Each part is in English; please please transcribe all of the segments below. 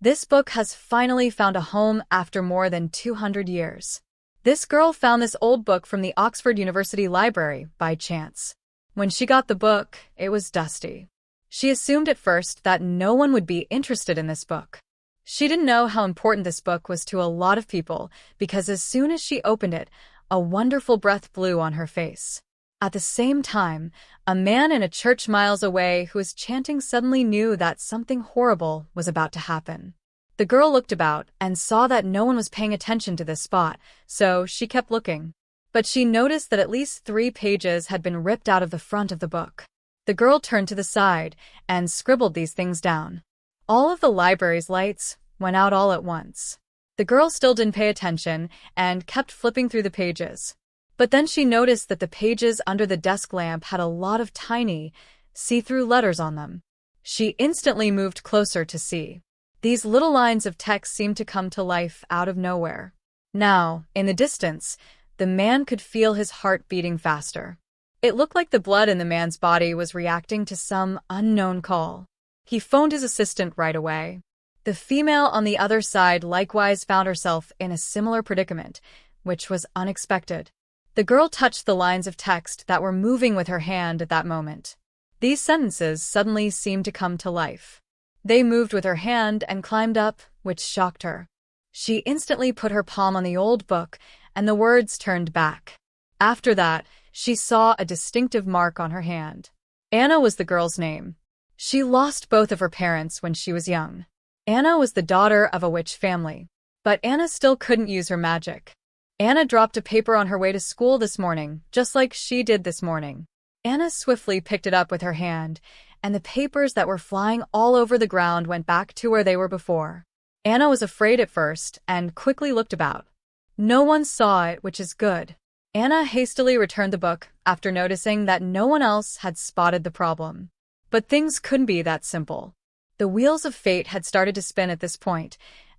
This book has finally found a home after more than 200 years. This girl found this old book from the Oxford University Library by chance. When she got the book, it was dusty. She assumed at first that no one would be interested in this book. She didn't know how important this book was to a lot of people because as soon as she opened it, a wonderful breath blew on her face. At the same time, a man in a church miles away who was chanting suddenly knew that something horrible was about to happen. The girl looked about and saw that no one was paying attention to this spot, so she kept looking. But she noticed that at least 3 pages had been ripped out of the front of the book. The girl turned to the side and scribbled these things down. All of the library's lights went out all at once. The girl still didn't pay attention and kept flipping through the pages. But then she noticed that the pages under the desk lamp had a lot of tiny, see-through letters on them. She instantly moved closer to see. These little lines of text seemed to come to life out of nowhere. Now, in the distance, the man could feel his heart beating faster. It looked like the blood in the man's body was reacting to some unknown call. He phoned his assistant right away. The female on the other side likewise found herself in a similar predicament, which was unexpected. The girl touched the lines of text that were moving with her hand at that moment. These sentences suddenly seemed to come to life. They moved with her hand and climbed up, which shocked her. She instantly put her palm on the old book, and the words turned back. After that, she saw a distinctive mark on her hand. Anna was the girl's name. She lost both of her parents when she was young. Anna was the daughter of a witch family. But Anna still couldn't use her magic. Anna dropped a paper on her way to school this morning, just like she did this morning. Anna swiftly picked it up with her hand, and the papers that were flying all over the ground went back to where they were before. Anna was afraid at first and quickly looked about. No one saw it, which is good. Anna hastily returned the book after noticing that no one else had spotted the problem. But things couldn't be that simple. The wheels of fate had started to spin at this point,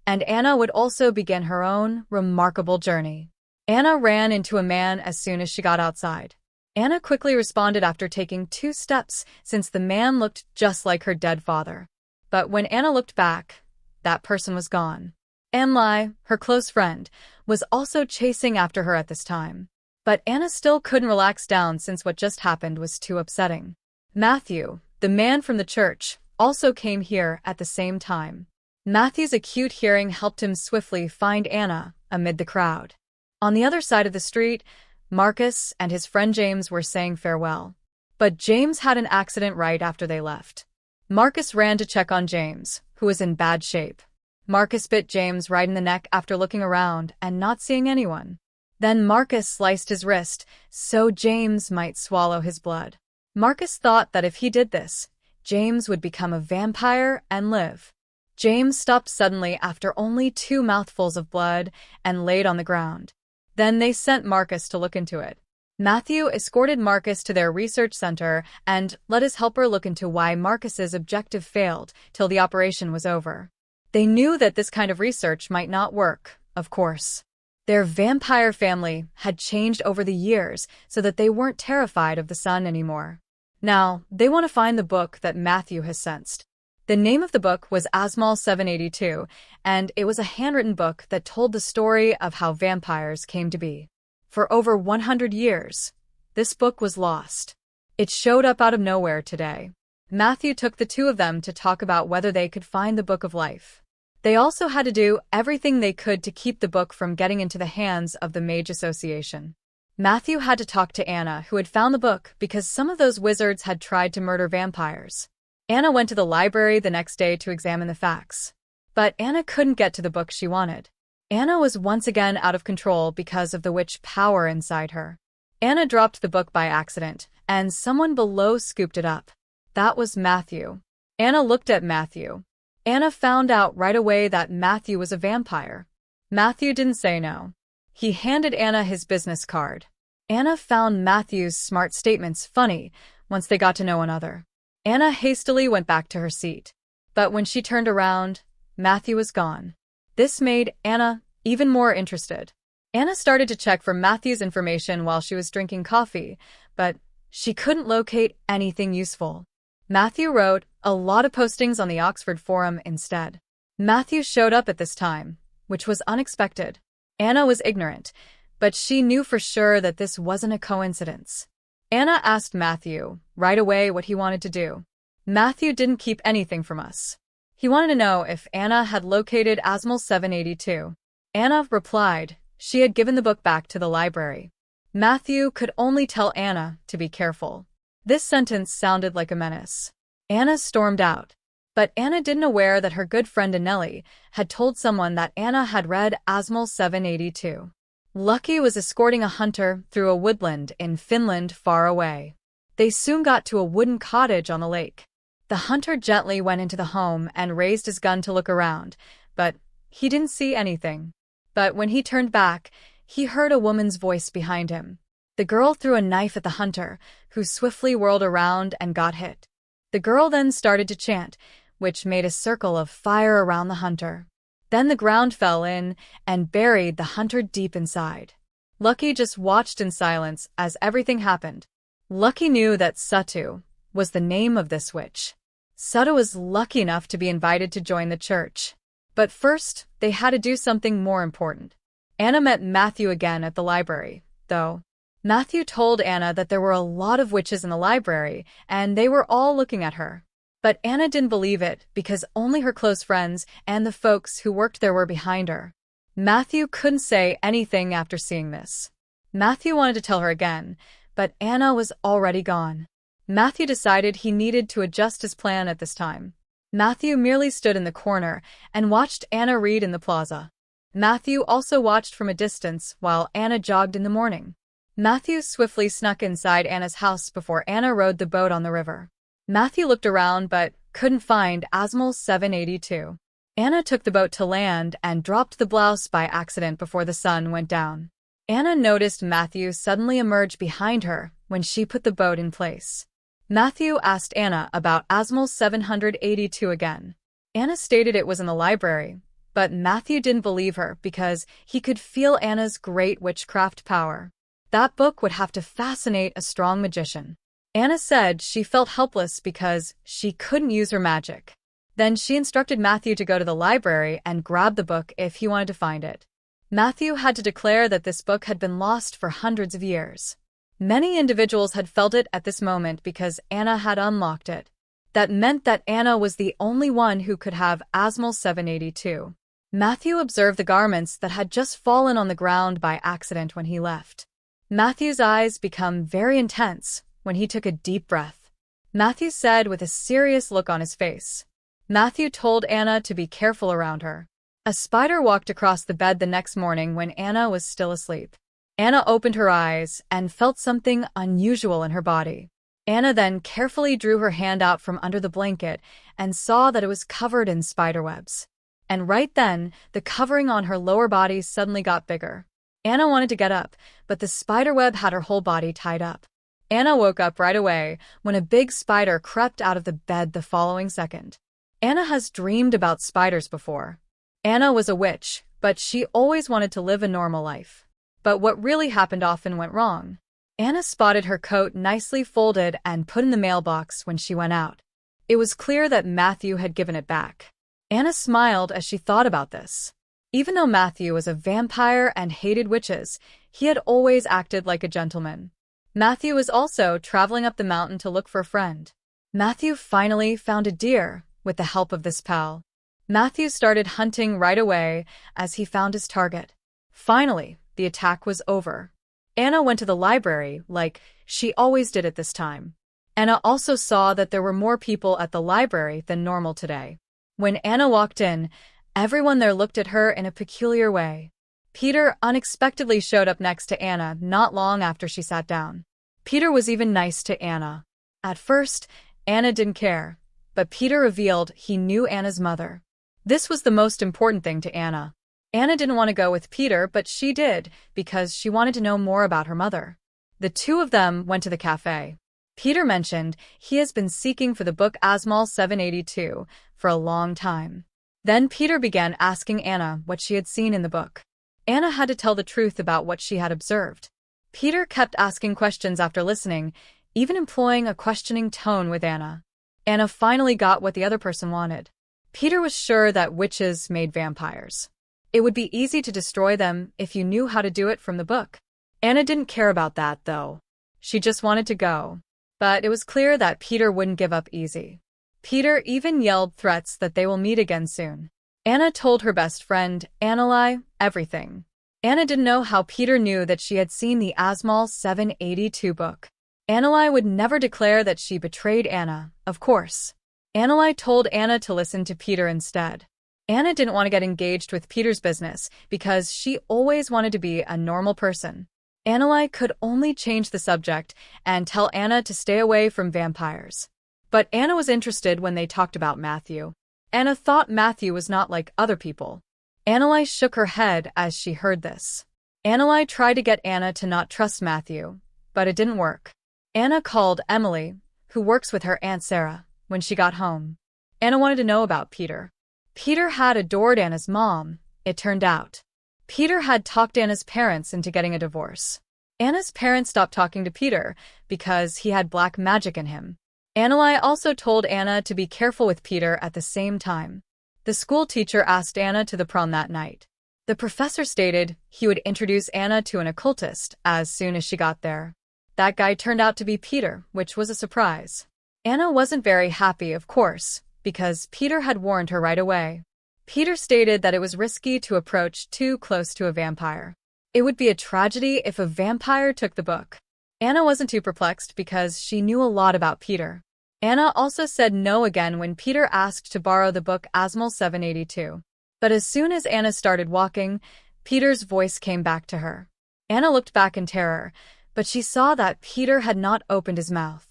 and Anna would also begin her own remarkable journey. Anna ran into a man as soon as she got outside. Anna quickly responded after taking 2 steps since the man looked just like her dead father. But when Anna looked back, that person was gone. Anlai, her close friend, was also chasing after her at this time. But Anna still couldn't relax down since what just happened was too upsetting. Matthew, the man from the church, also came here at the same time. Matthew's acute hearing helped him swiftly find Anna amid the crowd. On the other side of the street, Marcus and his friend James were saying farewell. But James had an accident right after they left. Marcus ran to check on James, who was in bad shape. Marcus bit James right in the neck after looking around and not seeing anyone. Then Marcus sliced his wrist so James might swallow his blood. Marcus thought that if he did this, James would become a vampire and live. James stopped suddenly after only 2 mouthfuls of blood and laid on the ground. Then they sent Marcus to look into it. Matthew escorted Marcus to their research center and let his helper look into why Marcus's objective failed till the operation was over. They knew that this kind of research might not work, of course. Their vampire family had changed over the years so that they weren't terrified of the sun anymore. Now, they want to find the book that Matthew has sensed. The name of the book was Asmal 782, and it was a handwritten book that told the story of how vampires came to be. For over 100 years, this book was lost. It showed up out of nowhere today. Matthew took the 2 of them to talk about whether they could find the Book of Life. They also had to do everything they could to keep the book from getting into the hands of the Mage Association. Matthew had to talk to Anna, who had found the book because some of those wizards had tried to murder vampires. Anna went to the library the next day to examine the facts. But Anna couldn't get to the book she wanted. Anna was once again out of control because of the witch power inside her. Anna dropped the book by accident, and someone below scooped it up. That was Matthew. Anna looked at Matthew. Anna found out right away that Matthew was a vampire. Matthew didn't say no. He handed Anna his business card. Anna found Matthew's smart statements funny once they got to know one another. Anna hastily went back to her seat. But when she turned around, Matthew was gone. This made Anna even more interested. Anna started to check for Matthew's information while she was drinking coffee, but she couldn't locate anything useful. Matthew wrote a lot of postings on the Oxford Forum instead. Matthew showed up at this time, which was unexpected. Anna was ignorant, but she knew for sure that this wasn't a coincidence. Anna asked Matthew right away what he wanted to do. Matthew didn't keep anything from us. He wanted to know if Anna had located Asmol 782. Anna replied she had given the book back to the library. Matthew could only tell Anna to be careful. This sentence sounded like a menace. Anna stormed out. But Anna didn't aware that her good friend Anneli had told someone that Anna had read Asmol 782. Lucky was escorting a hunter through a woodland in Finland far away. They soon got to a wooden cottage on the lake. The hunter gently went into the home and raised his gun to look around, but he didn't see anything. But when he turned back, he heard a woman's voice behind him. The girl threw a knife at the hunter, who swiftly whirled around and got hit. The girl then started to chant, which made a circle of fire around the hunter. Then the ground fell in and buried the hunter deep inside. Lucky just watched in silence as everything happened. Lucky knew that Satu was the name of this witch. Satu was lucky enough to be invited to join the church. But first, they had to do something more important. Anna met Matthew again at the library, though. Matthew told Anna that there were a lot of witches in the library, and they were all looking at her. But Anna didn't believe it because only her close friends and the folks who worked there were behind her. Matthew couldn't say anything after seeing this. Matthew wanted to tell her again, but Anna was already gone. Matthew decided he needed to adjust his plan at this time. Matthew merely stood in the corner and watched Anna read in the plaza. Matthew also watched from a distance while Anna jogged in the morning. Matthew swiftly snuck inside Anna's house before Anna rowed the boat on the river. Matthew looked around but couldn't find Asmol 782. Anna took the boat to land and dropped the blouse by accident before the sun went down. Anna noticed Matthew suddenly emerge behind her when she put the boat in place. Matthew asked Anna about Asmol 782 again. Anna stated it was in the library, but Matthew didn't believe her because he could feel Anna's great witchcraft power. That book would have to fascinate a strong magician. Anna said she felt helpless because she couldn't use her magic. Then she instructed Matthew to go to the library and grab the book if he wanted to find it. Matthew had to declare that this book had been lost for hundreds of years. Many individuals had felt it at this moment because Anna had unlocked it. That meant that Anna was the only one who could have Asmol 782. Matthew observed the garments that had just fallen on the ground by accident when he left. Matthew's eyes became very intense when he took a deep breath. Matthew said with a serious look on his face. Matthew told Anna to be careful around her. A spider walked across the bed the next morning when Anna was still asleep. Anna opened her eyes and felt something unusual in her body. Anna then carefully drew her hand out from under the blanket and saw that it was covered in spiderwebs. And right then, the covering on her lower body suddenly got bigger. Anna wanted to get up, but the spiderweb had her whole body tied up. Anna woke up right away when a big spider crept out of the bed the following second. Anna has dreamed about spiders before. Anna was a witch, but she always wanted to live a normal life. But what really happened often went wrong. Anna spotted her coat nicely folded and put in the mailbox when she went out. It was clear that Matthew had given it back. Anna smiled as she thought about this. Even though Matthew was a vampire and hated witches, he had always acted like a gentleman. Matthew was also traveling up the mountain to look for a friend. Matthew finally found a deer with the help of this pal. Matthew started hunting right away as he found his target. Finally, the attack was over. Anna went to the library like she always did at this time. Anna also saw that there were more people at the library than normal today. When Anna walked in, everyone there looked at her in a peculiar way. Peter unexpectedly showed up next to Anna not long after she sat down. Peter was even nice to Anna. At first, Anna didn't care, but Peter revealed he knew Anna's mother. This was the most important thing to Anna. Anna didn't want to go with Peter, but she did because she wanted to know more about her mother. The two of them went to the cafe. Peter mentioned he has been seeking for the book Asmol 782 for a long time. Then Peter began asking Anna what she had seen in the book. Anna had to tell the truth about what she had observed. Peter kept asking questions after listening, even employing a questioning tone with Anna. Anna finally got what the other person wanted. Peter was sure that witches made vampires. It would be easy to destroy them if you knew how to do it from the book. Anna didn't care about that, though. She just wanted to go. But it was clear that Peter wouldn't give up easy. Peter even yelled threats that they will meet again soon. Anna told her best friend, Annalai, everything. Anna didn't know how Peter knew that she had seen the Asmal 782 book. Annalai would never declare that she betrayed Anna, of course. Annalai told Anna to listen to Peter instead. Anna didn't want to get engaged with Peter's business because she always wanted to be a normal person. Annalai could only change the subject and tell Anna to stay away from vampires. But Anna was interested when they talked about Matthew. Anna thought Matthew was not like other people. Annalai shook her head as she heard this. Annalai tried to get Anna to not trust Matthew, but it didn't work. Anna called Emily, who works with her Aunt Sarah, when she got home. Anna wanted to know about Peter. Peter had adored Anna's mom, it turned out. Peter had talked Anna's parents into getting a divorce. Anna's parents stopped talking to Peter because he had black magic in him. Annalai also told Anna to be careful with Peter at the same time. The school teacher asked Anna to the prom that night. The professor stated he would introduce Anna to an occultist as soon as she got there. That guy turned out to be Peter, which was a surprise. Anna wasn't very happy, of course, because Peter had warned her right away. Peter stated that it was risky to approach too close to a vampire. It would be a tragedy if a vampire took the book. Anna wasn't too perplexed because she knew a lot about Peter. Anna also said no again when Peter asked to borrow the book Asmal 782. But as soon as Anna started walking, Peter's voice came back to her. Anna looked back in terror, but she saw that Peter had not opened his mouth.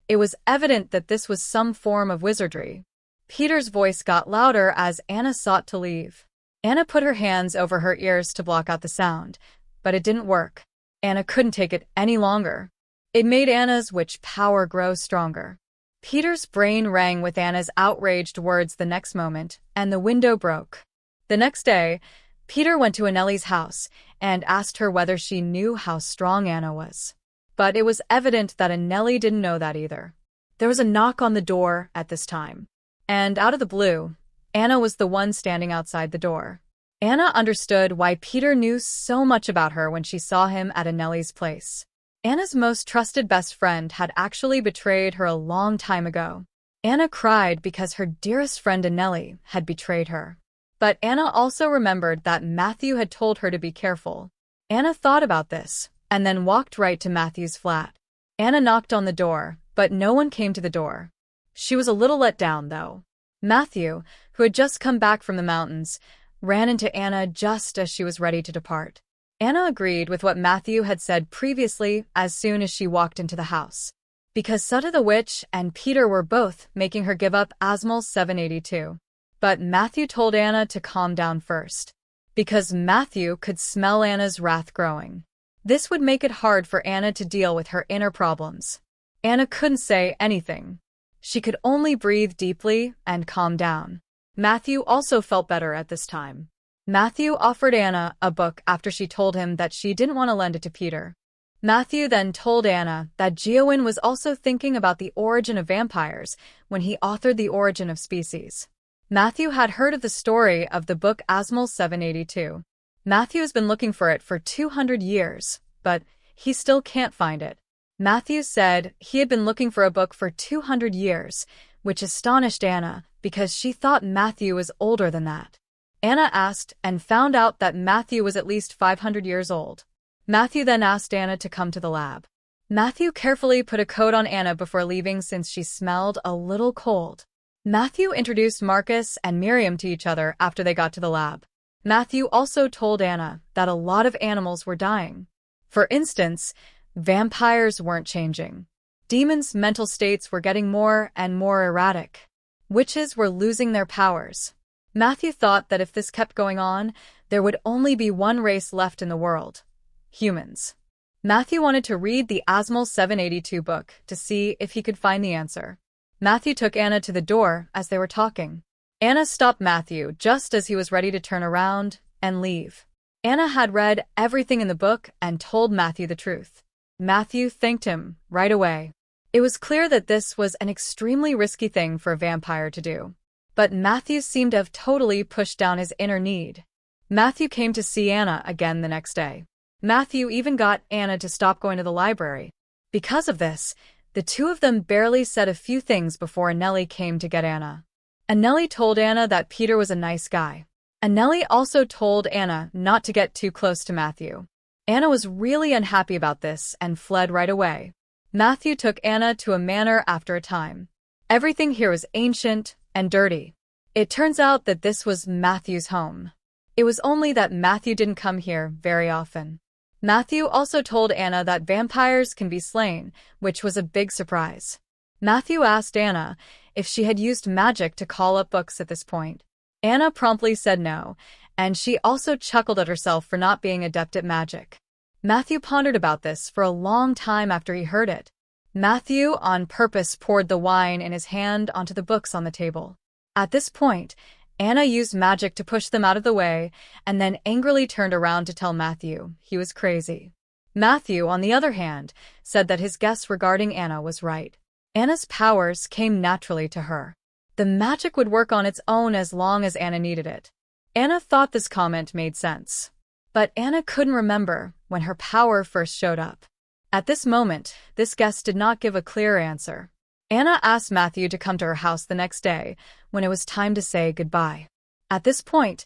It was evident that this was some form of wizardry. Peter's voice got louder as Anna sought to leave. Anna put her hands over her ears to block out the sound, but it didn't work. Anna couldn't take it any longer. It made Anna's witch power grow stronger. Peter's brain rang with Anna's outraged words the next moment, and the window broke. The next day, Peter went to Annelli's house and asked her whether she knew how strong Anna was. But it was evident that Annelli didn't know that either. There was a knock on the door at this time. And out of the blue, Anna was the one standing outside the door. Anna understood why Peter knew so much about her when she saw him at Annelli's place. Anna's most trusted best friend had actually betrayed her a long time ago. Anna cried because her dearest friend Annelli had betrayed her. But Anna also remembered that Matthew had told her to be careful. Anna thought about this, and then walked right to Matthew's flat. Anna knocked on the door, but no one came to the door. She was a little let down, though. Matthew, who had just come back from the mountains, ran into Anna just as she was ready to depart. Anna agreed with what Matthew had said previously as soon as she walked into the house, because Sutta the witch and Peter were both making her give up Asmal 782. But Matthew told Anna to calm down first, because Matthew could smell Anna's wrath growing. This would make it hard for Anna to deal with her inner problems. Anna couldn't say anything. She could only breathe deeply and calm down. Matthew also felt better at this time. Matthew offered Anna a book after she told him that she didn't want to lend it to Peter. Matthew then told Anna that Geowyn was also thinking about the origin of vampires when he authored The Origin of Species. Matthew had heard of the story of the book Asmal 782. Matthew has been looking for it for 200 years, but he still can't find it. Matthew said he had been looking for a book for 200 years, which astonished Anna because she thought Matthew was older than that. Anna asked and found out that Matthew was at least 500 years old. Matthew then asked Anna to come to the lab. Matthew carefully put a coat on Anna before leaving since she smelled a little cold. Matthew introduced Marcus and Miriam to each other after they got to the lab. Matthew also told Anna that a lot of animals were dying. For instance, vampires weren't changing. Demons' mental states were getting more and more erratic. Witches were losing their powers. Matthew thought that if this kept going on, there would only be one race left in the world: humans. Matthew wanted to read the Asmal 782 book to see if he could find the answer. Matthew took Anna to the door as they were talking. Anna stopped Matthew just as he was ready to turn around and leave. Anna had read everything in the book and told Matthew the truth. Matthew thanked him right away. It was clear that this was an extremely risky thing for a vampire to do. But Matthew seemed to have totally pushed down his inner need. Matthew came to see Anna again the next day. Matthew even got Anna to stop going to the library. Because of this, the two of them barely said a few things before Anneli came to get Anna. Anneli told Anna that Peter was a nice guy. Anneli also told Anna not to get too close to Matthew. Anna was really unhappy about this and fled right away. Matthew took Anna to a manor after a time. Everything here was ancient and dirty. It turns out that this was Matthew's home. It was only that Matthew didn't come here very often. Matthew also told Anna that vampires can be slain, which was a big surprise. Matthew asked Anna if she had used magic to call up books at this point. Anna promptly said no, and she also chuckled at herself for not being adept at magic. Matthew pondered about this for a long time after he heard it. Matthew, on purpose, poured the wine in his hand onto the books on the table. At this point, Anna used magic to push them out of the way and then angrily turned around to tell Matthew he was crazy. Matthew, on the other hand, said that his guess regarding Anna was right. Anna's powers came naturally to her. The magic would work on its own as long as Anna needed it. Anna thought this comment made sense. But Anna couldn't remember when her power first showed up. At this moment, this guest did not give a clear answer. Anna asked Matthew to come to her house the next day when it was time to say goodbye. At this point,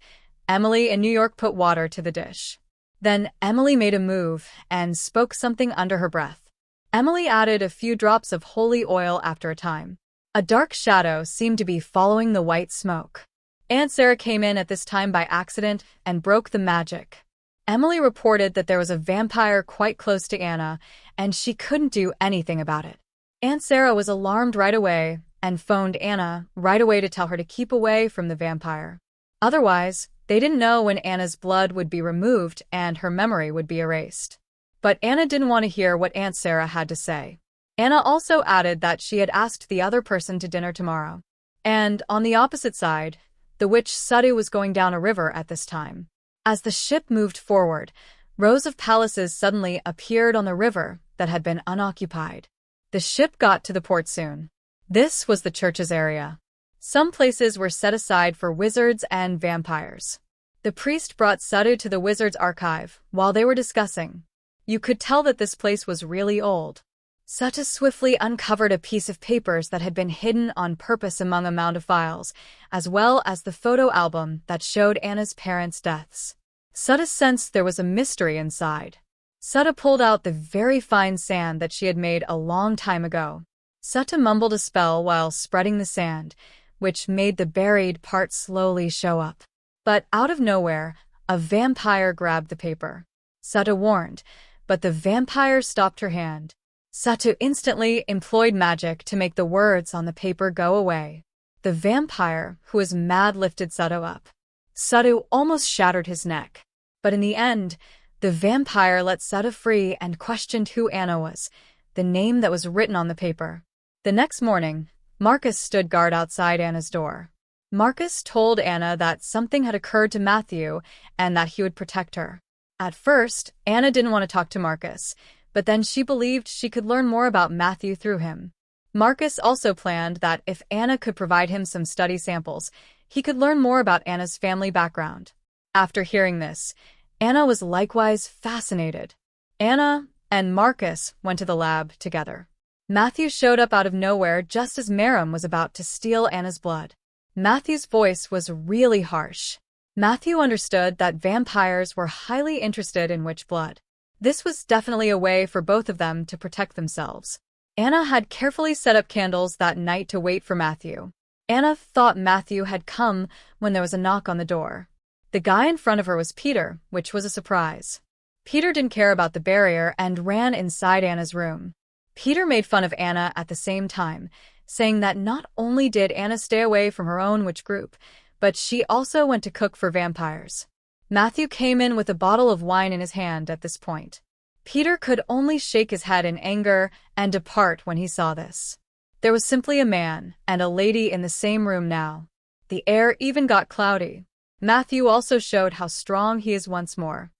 Emily in New York put water to the dish. Then Emily made a move and spoke something under her breath. Emily added a few drops of holy oil after a time. A dark shadow seemed to be following the white smoke. Aunt Sarah came in at this time by accident and broke the magic. Emily reported that there was a vampire quite close to Anna, and she couldn't do anything about it. Aunt Sarah was alarmed right away and phoned Anna right away to tell her to keep away from the vampire. Otherwise, they didn't know when Anna's blood would be removed and her memory would be erased. But Anna didn't want to hear what Aunt Sarah had to say. Anna also added that she had asked the other person to dinner tomorrow. And on the opposite side, the witch Sadu was going down a river at this time. As the ship moved forward, rows of palaces suddenly appeared on the river that had been unoccupied. The ship got to the port soon. This was the church's area. Some places were set aside for wizards and vampires. The priest brought Sadu to the wizard's archive while they were discussing. You could tell that this place was really old. Sadu swiftly uncovered a piece of papers that had been hidden on purpose among a mound of files, as well as the photo album that showed Anna's parents' deaths. Sadu sensed there was a mystery inside. Sadu pulled out the very fine sand that she had made a long time ago. Sadu mumbled a spell while spreading the sand, which made the buried part slowly show up. But out of nowhere, a vampire grabbed the paper. Sadu warned, but the vampire stopped her hand. Sadu instantly employed magic to make the words on the paper go away. The vampire, who was mad, lifted Sadu up. Sadu almost shattered his neck. But in the end, the vampire let Sadu free and questioned who Anna was, the name that was written on the paper. The next morning, Marcus stood guard outside Anna's door. Marcus told Anna that something had occurred to Matthew and that he would protect her. At first, Anna didn't want to talk to Marcus, but then she believed she could learn more about Matthew through him. Marcus also planned that if Anna could provide him some study samples, he could learn more about Anna's family background. After hearing this, Anna was likewise fascinated. Anna and Marcus went to the lab together. Matthew showed up out of nowhere just as Meram was about to steal Anna's blood. Matthew's voice was really harsh. Matthew understood that vampires were highly interested in witch blood. This was definitely a way for both of them to protect themselves. Anna had carefully set up candles that night to wait for Matthew. Anna thought Matthew had come when there was a knock on the door. The guy in front of her was Peter, which was a surprise. Peter didn't care about the barrier and ran inside Anna's room. Peter made fun of Anna at the same time, saying that not only did Anna stay away from her own witch group, but she also went to cook for vampires. Matthew came in with a bottle of wine in his hand at this point. Peter could only shake his head in anger and depart when he saw this. There was simply a man and a lady in the same room now. The air even got cloudy. Matthew also showed how strong he is once more.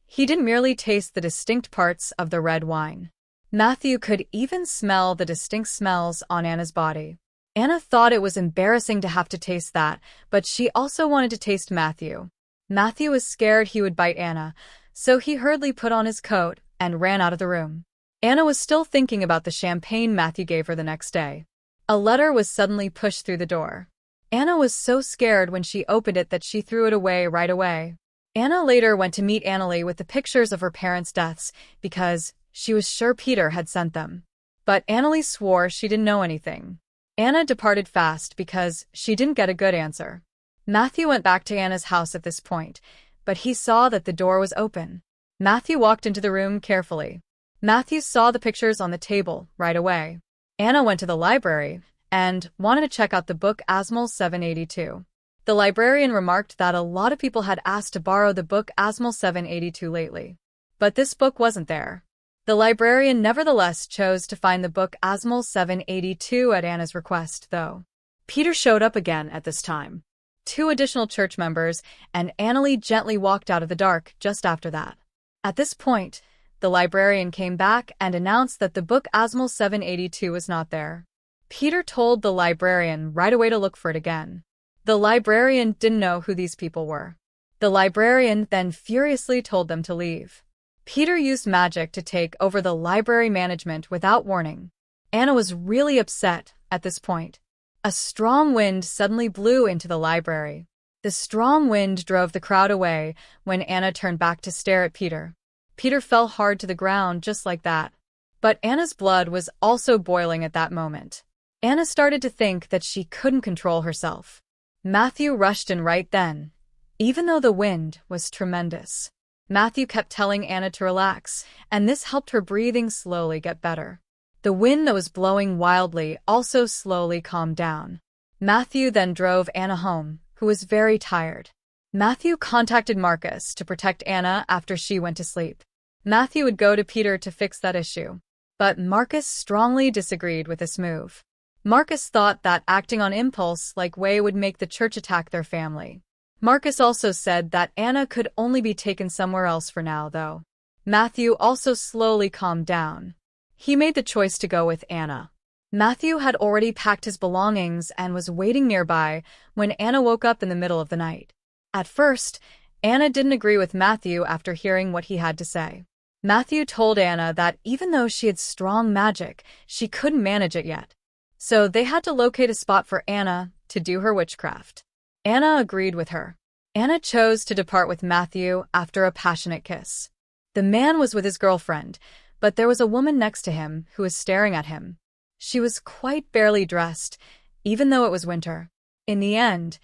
He didn't merely taste the distinct parts of the red wine. Matthew could even smell the distinct smells on Anna's body. Anna thought it was embarrassing to have to taste that, but she also wanted to taste Matthew. Matthew was scared he would bite Anna, so he hurriedly put on his coat and ran out of the room. Anna was still thinking about the champagne Matthew gave her the next day. A letter was suddenly pushed through the door. Anna was so scared when she opened it that she threw it away right away. Anna later went to meet Annalie with the pictures of her parents' deaths because she was sure Peter had sent them. But Annalie swore she didn't know anything. Anna departed fast because she didn't get a good answer. Matthew went back to Anna's house at this point, but he saw that the door was open. Matthew walked into the room carefully. Matthew saw the pictures on the table right away. Anna went to the library and wanted to check out the book Asmol 782. The librarian remarked that a lot of people had asked to borrow the book Asmol 782 lately. But this book wasn't there. The librarian nevertheless chose to find the book Asmol 782 at Anna's request, though. Peter showed up again at this time. 2 additional church members, and Annalie gently walked out of the dark just after that. At this point, the librarian came back and announced that the book Asmol 782 was not there. Peter told the librarian right away to look for it again. The librarian didn't know who these people were. The librarian then furiously told them to leave. Peter used magic to take over the library management without warning. Anna was really upset at this point. A strong wind suddenly blew into the library. The strong wind drove the crowd away when Anna turned back to stare at Peter. Peter fell hard to the ground just like that. But Anna's blood was also boiling at that moment. Anna started to think that she couldn't control herself. Matthew rushed in right then, even though the wind was tremendous. Matthew kept telling Anna to relax, and this helped her breathing slowly get better. The wind that was blowing wildly also slowly calmed down. Matthew then drove Anna home, who was very tired. Matthew contacted Marcus to protect Anna after she went to sleep. Matthew would go to Peter to fix that issue. But Marcus strongly disagreed with this move. Marcus thought that acting on impulse like way would make the church attack their family. Marcus also said that Anna could only be taken somewhere else for now, though. Matthew also slowly calmed down. He made the choice to go with Anna. Matthew had already packed his belongings and was waiting nearby when Anna woke up in the middle of the night. At first, Anna didn't agree with Matthew after hearing what he had to say. Matthew told Anna that even though she had strong magic, she couldn't manage it yet. So they had to locate a spot for Anna to do her witchcraft. Anna agreed with her. Anna chose to depart with Matthew after a passionate kiss. The man was with his girlfriend, but there was a woman next to him who was staring at him. She was quite barely dressed, even though it was winter. In the end,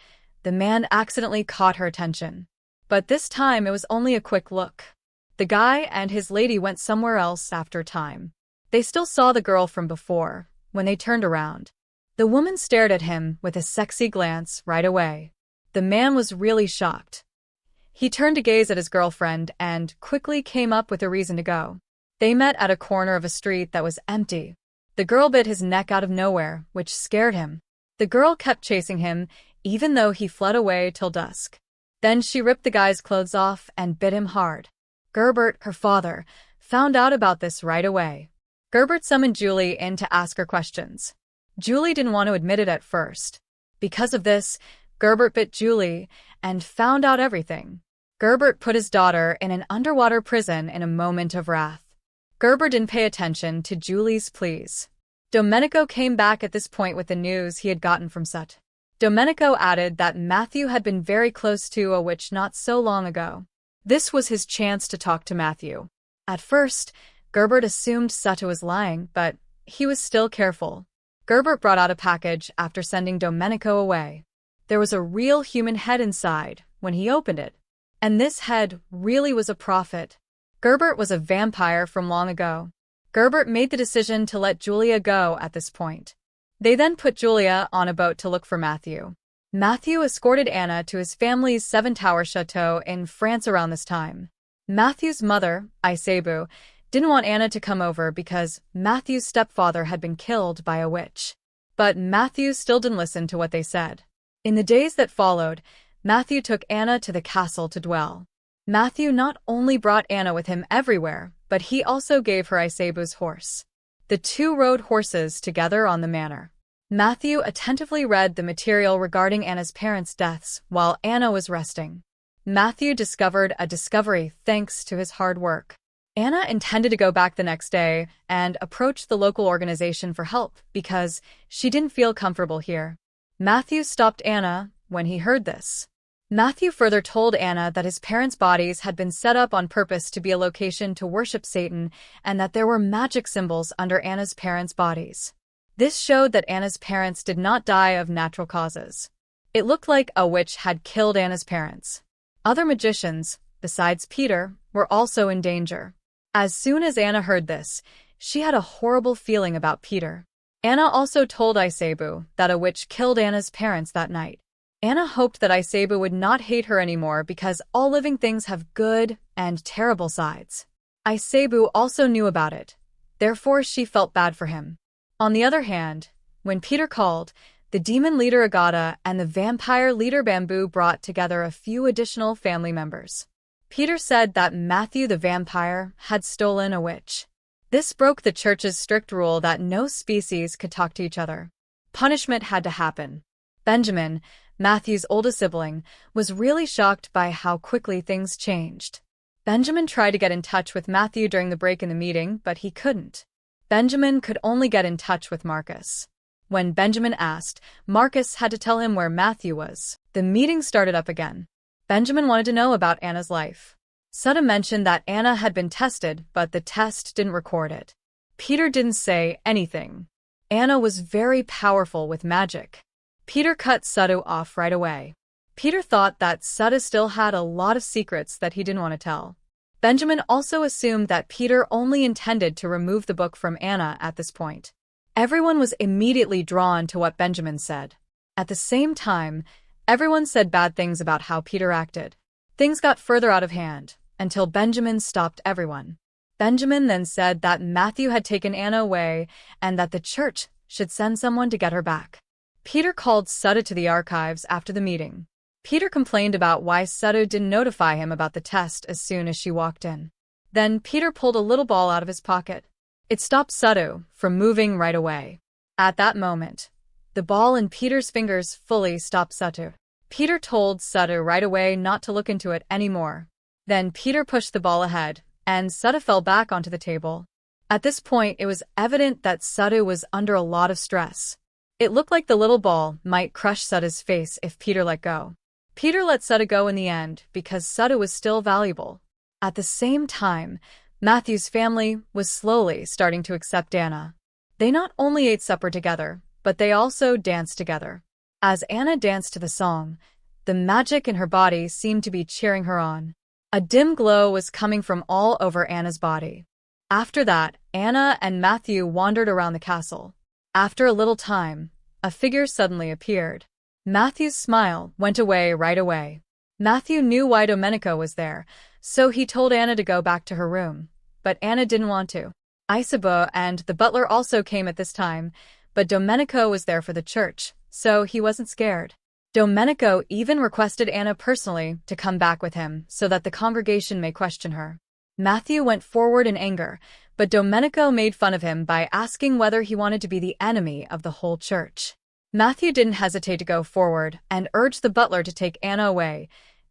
the man accidentally caught her attention. But this time it was only a quick look. The guy and his lady went somewhere else after a time. They still saw the girl from before, when they turned around. The woman stared at him with a sexy glance right away. The man was really shocked. He turned to gaze at his girlfriend and quickly came up with a reason to go. They met at a corner of a street that was empty. The girl bit his neck out of nowhere, which scared him. The girl kept chasing him, even though he fled away till dusk. Then she ripped the guy's clothes off and bit him hard. Gerbert, her father, found out about this right away. Gerbert summoned Julie in to ask her questions. Julie didn't want to admit it at first. Because of this, Gerbert bit Julie and found out everything. Gerbert put his daughter in an underwater prison in a moment of wrath. Gerbert didn't pay attention to Julie's pleas. Domenico came back at this point with the news he had gotten from Sut. Domenico added that Matthew had been very close to a witch not so long ago. This was his chance to talk to Matthew. At first, Gerbert assumed Sutta was lying, but he was still careful. Gerbert brought out a package after sending Domenico away. There was a real human head inside when he opened it. And this head really was a prophet. Gerbert was a vampire from long ago. Gerbert made the decision to let Julia go at this point. They then put Julia on a boat to look for Matthew. Matthew escorted Anna to his family's 7-tower chateau in France around this time. Matthew's mother, Isabu, didn't want Anna to come over because Matthew's stepfather had been killed by a witch. But Matthew still didn't listen to what they said. In the days that followed, Matthew took Anna to the castle to dwell. Matthew not only brought Anna with him everywhere, but he also gave her Isabu's horse. The two rode horses together on the manor. Matthew attentively read the material regarding Anna's parents' deaths while Anna was resting. Matthew discovered a discovery thanks to his hard work. Anna intended to go back the next day and approach the local organization for help because she didn't feel comfortable here. Matthew stopped Anna when he heard this. Matthew further told Anna that his parents' bodies had been set up on purpose to be a location to worship Satan and that there were magic symbols under Anna's parents' bodies. This showed that Anna's parents did not die of natural causes. It looked like a witch had killed Anna's parents. Other magicians, besides Peter, were also in danger. As soon as Anna heard this, she had a horrible feeling about Peter. Anna also told Isabu that a witch killed Anna's parents that night. Anna hoped that Isabu would not hate her anymore because all living things have good and terrible sides. Isabu also knew about it, therefore she felt bad for him. On the other hand, when Peter called, the demon leader Agata and the vampire leader Bamboo brought together a few additional family members. Peter said that Matthew the vampire had stolen a witch. This broke the church's strict rule that no species could talk to each other. Punishment had to happen. Benjamin, Matthew's oldest sibling, was really shocked by how quickly things changed. Benjamin tried to get in touch with Matthew during the break in the meeting, but he couldn't. Benjamin could only get in touch with Marcus. When Benjamin asked, Marcus had to tell him where Matthew was. The meeting started up again. Benjamin wanted to know about Anna's life. Sutta mentioned that Anna had been tested, but the test didn't record it. Peter didn't say anything. Anna was very powerful with magic. Peter cut Sutta off right away. Peter thought that Sutta still had a lot of secrets that he didn't want to tell. Benjamin also assumed that Peter only intended to remove the book from Anna at this point. Everyone was immediately drawn to what Benjamin said. At the same time, everyone said bad things about how Peter acted. Things got further out of hand, until Benjamin stopped everyone. Benjamin then said that Matthew had taken Anna away and that the church should send someone to get her back. Peter called Sutta to the archives after the meeting. Peter complained about why Sutta didn't notify him about the test as soon as she walked in. Then Peter pulled a little ball out of his pocket. It stopped Sutta from moving right away. At that moment, the ball in Peter's fingers fully stopped Sutta. Peter told Sutta right away not to look into it anymore. Then Peter pushed the ball ahead, and Sutta fell back onto the table. At this point, it was evident that Sutta was under a lot of stress. It looked like the little ball might crush Sutta's face if Peter let go. Peter let Sutta go in the end because Sutta was still valuable. At the same time, Matthew's family was slowly starting to accept Anna. They not only ate supper together, but they also danced together. As Anna danced to the song, the magic in her body seemed to be cheering her on. A dim glow was coming from all over Anna's body. After that, Anna and Matthew wandered around the castle. After a little time, a figure suddenly appeared. Matthew's smile went away right away. Matthew knew why Domenico was there, so he told Anna to go back to her room. But Anna didn't want to. Isabu and the butler also came at this time, but Domenico was there for the church, so he wasn't scared. Domenico even requested Anna personally to come back with him so that the congregation may question her. Matthew went forward in anger, but Domenico made fun of him by asking whether he wanted to be the enemy of the whole church. Matthew didn't hesitate to go forward and urged the butler to take Anna away,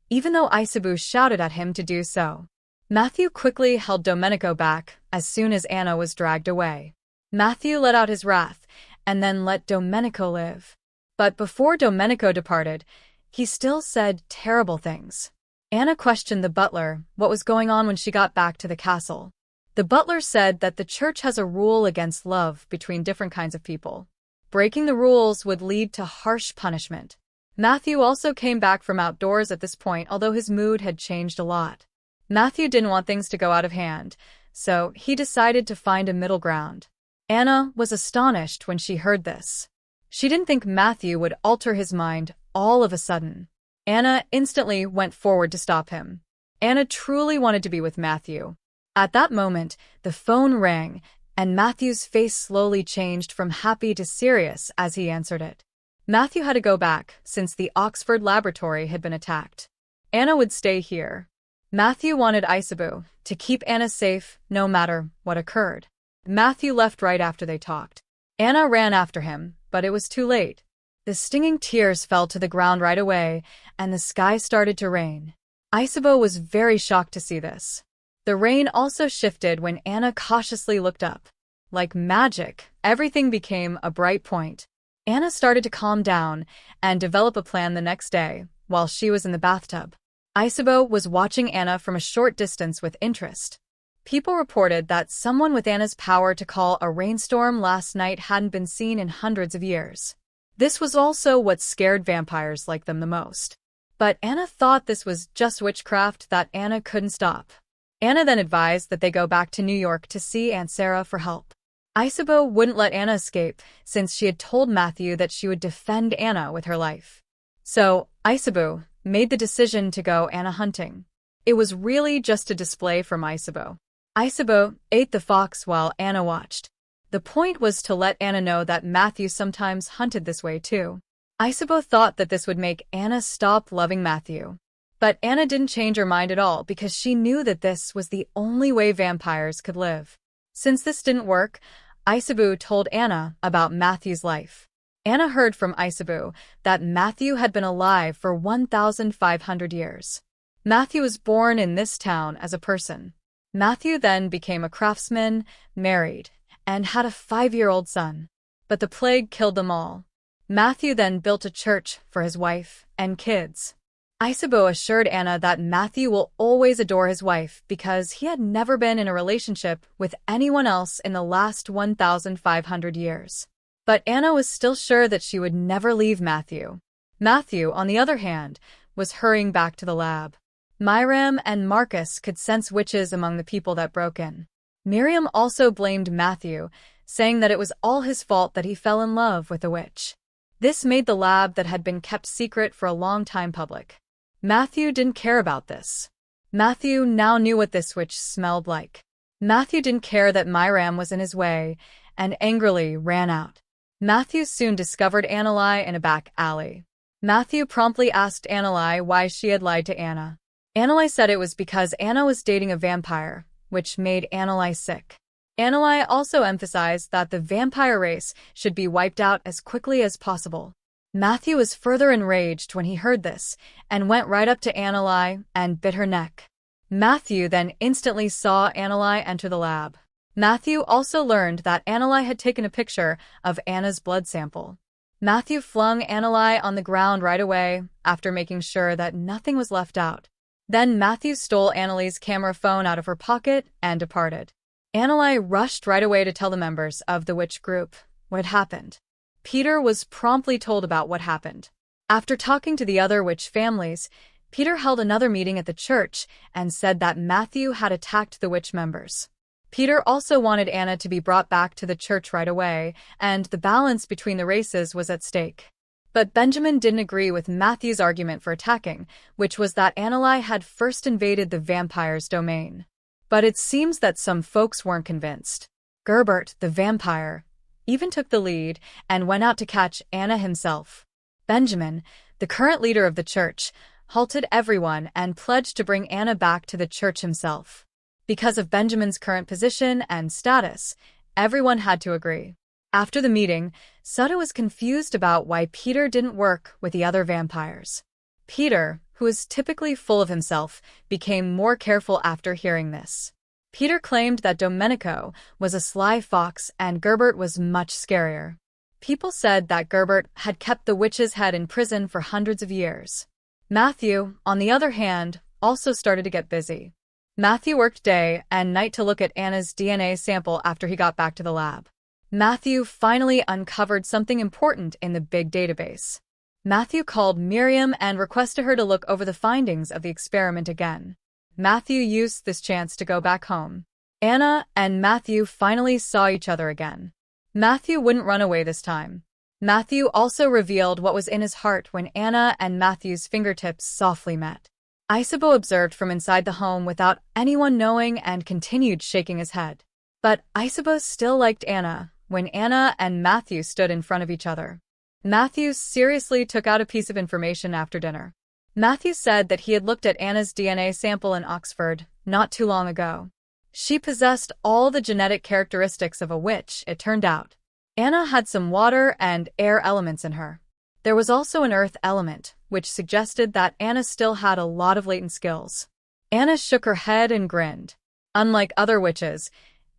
even though Isabu shouted at him to do so. Matthew quickly held Domenico back as soon as Anna was dragged away. Matthew let out his wrath and then let Domenico live. But before Domenico departed, he still said terrible things. Anna questioned the butler what was going on when she got back to the castle. The butler said that the church has a rule against love between different kinds of people. Breaking the rules would lead to harsh punishment. Matthew also came back from outdoors at this point, although his mood had changed a lot. Matthew didn't want things to go out of hand, so he decided to find a middle ground. Anna was astonished when she heard this. She didn't think Matthew would alter his mind all of a sudden. Anna instantly went forward to stop him. Anna truly wanted to be with Matthew. At that moment, the phone rang, and Matthew's face slowly changed from happy to serious as he answered it. Matthew had to go back since the Oxford laboratory had been attacked. Anna would stay here. Matthew wanted Isabu to keep Anna safe no matter what occurred. Matthew left right after they talked. Anna ran after him, but it was too late. The stinging tears fell to the ground right away, and the sky started to rain. Isabeau was very shocked to see this. The rain also shifted when Anna cautiously looked up. Like magic, everything became a bright point. Anna started to calm down and develop a plan the next day, while she was in the bathtub. Isabeau was watching Anna from a short distance with interest. People reported that someone with Anna's power to call a rainstorm last night hadn't been seen in hundreds of years. This was also what scared vampires like them the most. But Anna thought this was just witchcraft that Anna couldn't stop. Anna then advised that they go back to New York to see Aunt Sarah for help. Isabeau wouldn't let Anna escape, since she had told Matthew that she would defend Anna with her life. So, Isabeau made the decision to go Anna hunting. It was really just a display from Isabeau. Isabeau ate the fox while Anna watched. The point was to let Anna know that Matthew sometimes hunted this way too. Isabeau thought that this would make Anna stop loving Matthew. But Anna didn't change her mind at all because she knew that this was the only way vampires could live. Since this didn't work, Isabeau told Anna about Matthew's life. Anna heard from Isabeau that Matthew had been alive for 1,500 years. Matthew was born in this town as a person. Matthew then became a craftsman, married, and had a 5-year-old son. But the plague killed them all. Matthew then built a church for his wife and kids. Isabeau assured Anna that Matthew will always adore his wife because he had never been in a relationship with anyone else in the last 1,500 years. But Anna was still sure that she would never leave Matthew. Matthew, on the other hand, was hurrying back to the lab. Miriam and Marcus could sense witches among the people that broke in. Miriam also blamed Matthew, saying that it was all his fault that he fell in love with a witch. This made the lab that had been kept secret for a long time public. Matthew didn't care about this. Matthew now knew what this witch smelled like. Matthew didn't care that Miriam was in his way, and angrily ran out. Matthew soon discovered Annalai in a back alley. Matthew promptly asked Annalai why she had lied to Anna. Annalai said it was because Anna was dating a vampire, which made Annalai sick. Annalai also emphasized that the vampire race should be wiped out as quickly as possible. Matthew was further enraged when he heard this, and went right up to Annalai and bit her neck. Matthew then instantly saw Annalai enter the lab. Matthew also learned that Annalai had taken a picture of Anna's blood sample. Matthew flung Annalai on the ground right away, after making sure that nothing was left out. Then Matthew stole Annalai's camera phone out of her pocket and departed. Annalai rushed right away to tell the members of the witch group what had happened. Peter was promptly told about what happened. After talking to the other witch families, Peter held another meeting at the church and said that Matthew had attacked the witch members. Peter also wanted Anna to be brought back to the church right away, and the balance between the races was at stake. But Benjamin didn't agree with Matthew's argument for attacking, which was that Annalai had first invaded the vampire's domain. But it seems that some folks weren't convinced. Gerbert, the vampire, even took the lead and went out to catch Anna himself. Benjamin, the current leader of the church, halted everyone and pledged to bring Anna back to the church himself. Because of Benjamin's current position and status, everyone had to agree. After the meeting, Sutta was confused about why Peter didn't work with the other vampires. Peter, who is typically full of himself, became more careful after hearing this. Peter claimed that Domenico was a sly fox and Gerbert was much scarier. People said that Gerbert had kept the witch's head in prison for hundreds of years. Matthew, on the other hand, also started to get busy. Matthew worked day and night to look at Anna's DNA sample after he got back to the lab. Matthew finally uncovered something important in the big database. Matthew called Miriam and requested her to look over the findings of the experiment again. Matthew used this chance to go back home. Anna and Matthew finally saw each other again. Matthew wouldn't run away this time. Matthew also revealed what was in his heart when Anna and Matthew's fingertips softly met. Isabeau observed from inside the home without anyone knowing and continued shaking his head. But Isabeau still liked Anna when Anna and Matthew stood in front of each other. Matthew seriously took out a piece of information after dinner. Matthew said that he had looked at Anna's DNA sample in Oxford not too long ago. She possessed all the genetic characteristics of a witch, it turned out. Anna had some water and air elements in her. There was also an earth element, which suggested that Anna still had a lot of latent skills. Anna shook her head and grinned. Unlike other witches,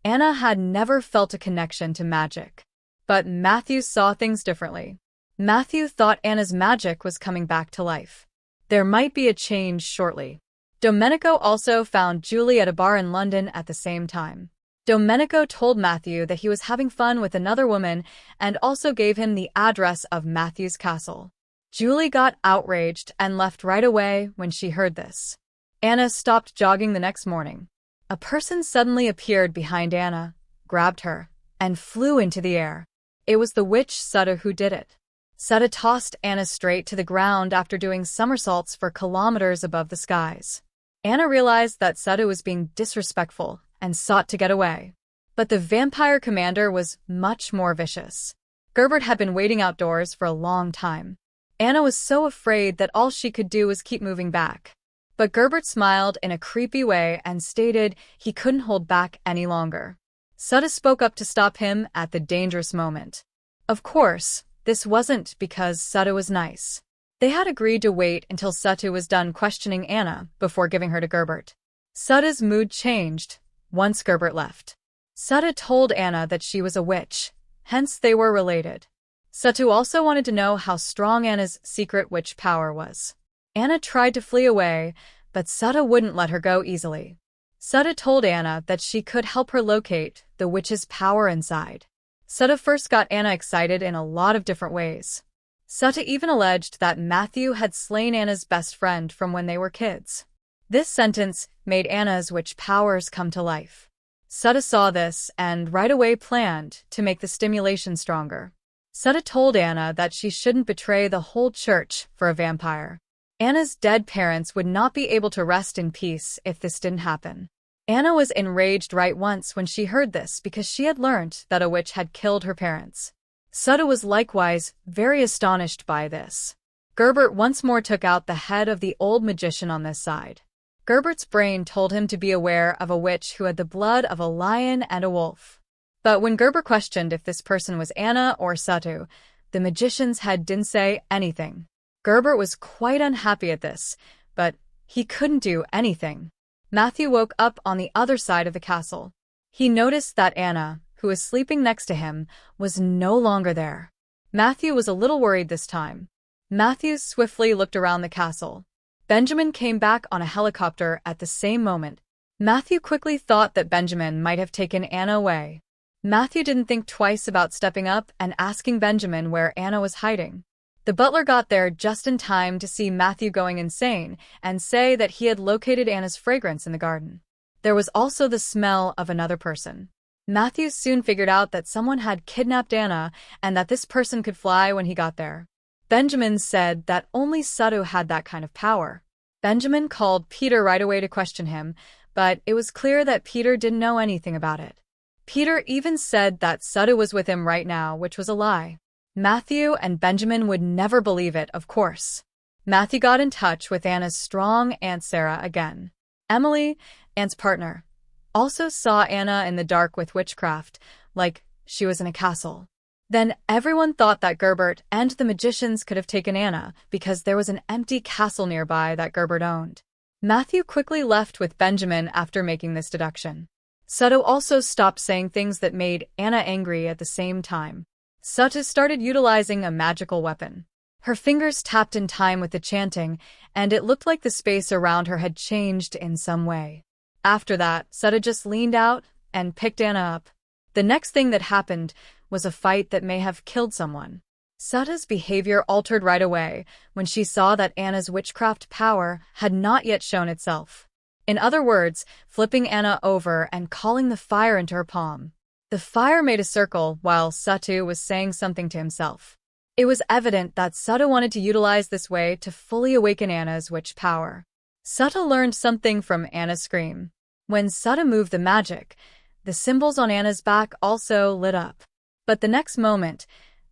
Anna had never felt a connection to magic. But Matthew saw things differently. Matthew thought Anna's magic was coming back to life. There might be a change shortly. Domenico also found Julie at a bar in London at the same time. Domenico told Matthew that he was having fun with another woman and also gave him the address of Matthew's castle. Julie got outraged and left right away when she heard this. Anna stopped jogging the next morning. A person suddenly appeared behind Anna, grabbed her, and flew into the air. It was the witch Sutta who did it. Sutta tossed Anna straight to the ground after doing somersaults for kilometers above the skies. Anna realized that Sutta was being disrespectful and sought to get away. But the vampire commander was much more vicious. Gerbert had been waiting outdoors for a long time. Anna was so afraid that all she could do was keep moving back. But Gerbert smiled in a creepy way and stated he couldn't hold back any longer. Sutta spoke up to stop him at the dangerous moment. Of course, this wasn't because Sutta was nice. They had agreed to wait until Sutta was done questioning Anna before giving her to Gerbert. Sutta's mood changed once Gerbert left. Sutta told Anna that she was a witch, hence they were related. Sutta also wanted to know how strong Anna's secret witch power was. Anna tried to flee away, but Sutta wouldn't let her go easily. Sutta told Anna that she could help her locate the witch's power inside. Sutta first got Anna excited in a lot of different ways. Sutta even alleged that Matthew had slain Anna's best friend from when they were kids. This sentence made Anna's witch powers come to life. Sutta saw this and right away planned to make the stimulation stronger. Sutta told Anna that she shouldn't betray the whole church for a vampire. Anna's dead parents would not be able to rest in peace if this didn't happen. Anna was enraged right once when she heard this because she had learned that a witch had killed her parents. Sutta was likewise very astonished by this. Gerbert once more took out the head of the old magician on this side. Gerbert's brain told him to be aware of a witch who had the blood of a lion and a wolf. But when Gerbert questioned if this person was Anna or Sutta, the magician's head didn't say anything. Gerbert was quite unhappy at this, but he couldn't do anything. Matthew woke up on the other side of the castle. He noticed that Anna, who was sleeping next to him, was no longer there. Matthew was a little worried this time. Matthew swiftly looked around the castle. Benjamin came back on a helicopter at the same moment. Matthew quickly thought that Benjamin might have taken Anna away. Matthew didn't think twice about stepping up and asking Benjamin where Anna was hiding. The butler got there just in time to see Matthew going insane and say that he had located Anna's fragrance in the garden. There was also the smell of another person. Matthew soon figured out that someone had kidnapped Anna and that this person could fly when he got there. Benjamin said that only Sutta had that kind of power. Benjamin called Peter right away to question him, but it was clear that Peter didn't know anything about it. Peter even said that Sutta was with him right now, which was a lie. Matthew and Benjamin would never believe it, of course. Matthew got in touch with Anna's strong Aunt Sarah again. Emily, Aunt's partner, also saw Anna in the dark with witchcraft, like she was in a castle. Then everyone thought that Gerbert and the magicians could have taken Anna because there was an empty castle nearby that Gerbert owned. Matthew quickly left with Benjamin after making this deduction. Sutta also stopped saying things that made Anna angry at the same time. Sutta started utilizing a magical weapon. Her fingers tapped in time with the chanting, and it looked like the space around her had changed in some way. After that, Sutta just leaned out and picked Anna up. The next thing that happened was a fight that may have killed someone. Sutta's behavior altered right away when she saw that Anna's witchcraft power had not yet shown itself. In other words, flipping Anna over and calling the fire into her palm. The fire made a circle while Sutta was saying something to himself. It was evident that Sutta wanted to utilize this way to fully awaken Anna's witch power. Sutta learned something from Anna's scream. When Sutta moved the magic, the symbols on Anna's back also lit up. But the next moment,